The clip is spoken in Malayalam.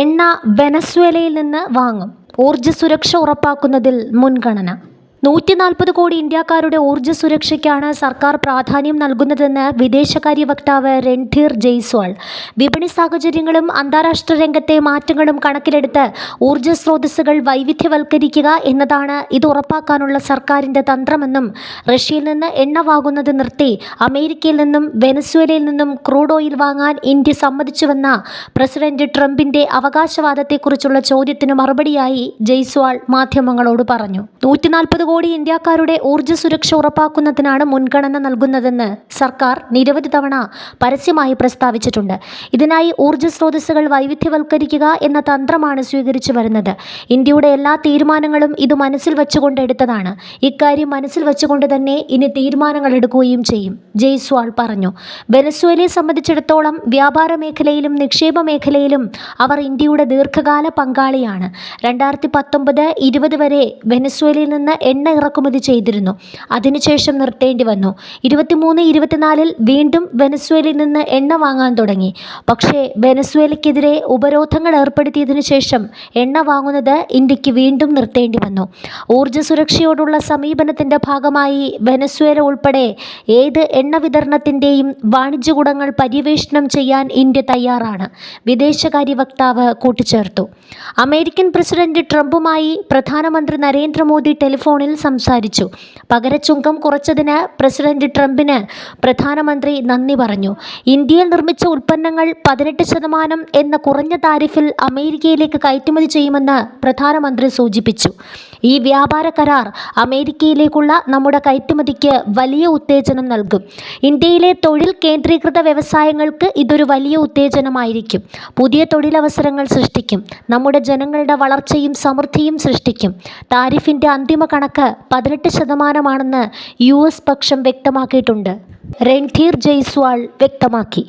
എണ്ണ വെനസ്വേലയിൽ നിന്ന് വാങ്ങും. ഊർജ്ജ സുരക്ഷ ഉറപ്പാക്കുന്നതിൽ മുൻഗണന. 140 കോടി ഇന്ത്യക്കാരുടെ ഊർജ്ജ സുരക്ഷയ്ക്കാണ് സർക്കാർ പ്രാധാന്യം നൽകുന്നതെന്ന് വിദേശകാര്യ വക്താവ് രൺധീർ ജയ്സ്വാൾ. വിപണി സാഹചര്യങ്ങളും അന്താരാഷ്ട്ര രംഗത്തെ മാറ്റങ്ങളും കണക്കിലെടുത്ത് ഊർജ്ജ സ്രോതസ്സുകൾ വൈവിധ്യവൽക്കരിക്കുക എന്നതാണ് ഇത് ഉറപ്പാക്കാനുള്ള സർക്കാരിൻ്റെ തന്ത്രമെന്നും റഷ്യയിൽ നിന്ന് എണ്ണ വാങ്ങുന്നത് നിർത്തി അമേരിക്കയിൽ നിന്നും വെനസ്വേലയിൽ നിന്നും ക്രൂഡ് ഓയിൽ വാങ്ങാൻ ഇന്ത്യ സമ്മതിച്ചുവെന്ന പ്രസിഡന്റ് ട്രംപിൻ്റെ അവകാശവാദത്തെക്കുറിച്ചുള്ള ചോദ്യത്തിന് മറുപടിയായി ജയ്സ്വാൾ മാധ്യമങ്ങളോട് പറഞ്ഞു. 140 കോടി ഇന്ത്യക്കാരുടെ ഊർജ്ജ സുരക്ഷ ഉറപ്പാക്കുന്നതിനാണ് മുൻഗണന നൽകുന്നതെന്ന് സർക്കാർ നിരവധി തവണ പരസ്യമായി പ്രസ്താവിച്ചിട്ടുണ്ട്. ഇതിനായി ഊർജ്ജ സ്രോതസ്സുകൾ വൈവിധ്യവൽക്കരിക്കുക എന്ന തന്ത്രമാണ് സ്വീകരിച്ചു വരുന്നത്. ഇന്ത്യയുടെ എല്ലാ തീരുമാനങ്ങളും ഇത് മനസ്സിൽ വെച്ചുകൊണ്ട് എടുത്തതാണ്. ഇക്കാര്യം മനസ്സിൽ വെച്ചുകൊണ്ട് തന്നെ ഇനി തീരുമാനങ്ങൾ എടുക്കുകയും ചെയ്യും, ജയ്സ്വാൾ പറഞ്ഞു. വെനസ്വേലയെ സംബന്ധിച്ചിടത്തോളം വ്യാപാര മേഖലയിലും നിക്ഷേപ മേഖലയിലും അവർ ഇന്ത്യയുടെ ദീർഘകാല പങ്കാളിയാണ്. 2019-20 വരെ വെനസ്വേലയിൽ നിന്ന് എണ്ണ ഇറക്കുമതി ചെയ്തിരുന്നു. അതിനുശേഷം നിർത്തേണ്ടി വന്നു. 23-24 വീണ്ടും വെനസ്വേലയിൽ നിന്ന് എണ്ണ വാങ്ങാൻ തുടങ്ങി. പക്ഷേ വെനസ്വേലയ്ക്കെതിരെ ഉപരോധങ്ങൾ ഏർപ്പെടുത്തിയതിനു ശേഷം എണ്ണ വാങ്ങുന്നത് ഇന്ത്യക്ക് വീണ്ടും നിർത്തേണ്ടി വന്നു. ഊർജ്ജ സുരക്ഷയോടുള്ള സമീപനത്തിൻ്റെ ഭാഗമായി വെനസ്വേല ഉൾപ്പെടെ ഏത് എണ്ണ വിതരണത്തിൻ്റെയും വാണിജ്യ ഗുണങ്ങൾ പര്യവേക്ഷണം ചെയ്യാൻ ഇന്ത്യ തയ്യാറാണ്, വിദേശകാര്യ വക്താവ് കൂട്ടിച്ചേർത്തു. അമേരിക്കൻ പ്രസിഡന്റ് ട്രംപുമായി പ്രധാനമന്ത്രി നരേന്ദ്രമോദി ടെലിഫോണിൽ സംസാരിച്ചു. പകരച്ചുങ്കം കുറച്ചതിന് പ്രസിഡന്റ് ട്രംപിന് പ്രധാനമന്ത്രി നന്ദി പറഞ്ഞു. ഇന്ത്യയിൽ നിർമ്മിച്ച ഉൽപ്പന്നങ്ങൾ 18% എന്ന കുറഞ്ഞ താരിഫിൽ അമേരിക്കയിലേക്ക് കയറ്റുമതി ചെയ്യുമെന്ന് പ്രധാനമന്ത്രി സൂചിപ്പിച്ചു. ഈ വ്യാപാര കരാർ അമേരിക്കയിലേക്കുള്ള നമ്മുടെ കയറ്റുമതിക്ക് വലിയ ഉത്തേജനം നൽകും. ഇന്ത്യയിലെ തൊഴിൽ കേന്ദ്രീകൃത വ്യവസായങ്ങൾക്ക് ഇതൊരു വലിയ ഉത്തേജനമായിരിക്കും. പുതിയ തൊഴിലവസരങ്ങൾ സൃഷ്ടിക്കും. നമ്മുടെ ജനങ്ങളുടെ വളർച്ചയും സമൃദ്ധിയും സൃഷ്ടിക്കും. താരിഫിൻ്റെ അന്തിമ കണക്ക് 18% US പക്ഷം വ്യക്തമാക്കിയിട്ടുണ്ട്, രൺധീർ ജയ്സ്വാൾ വ്യക്തമാക്കി.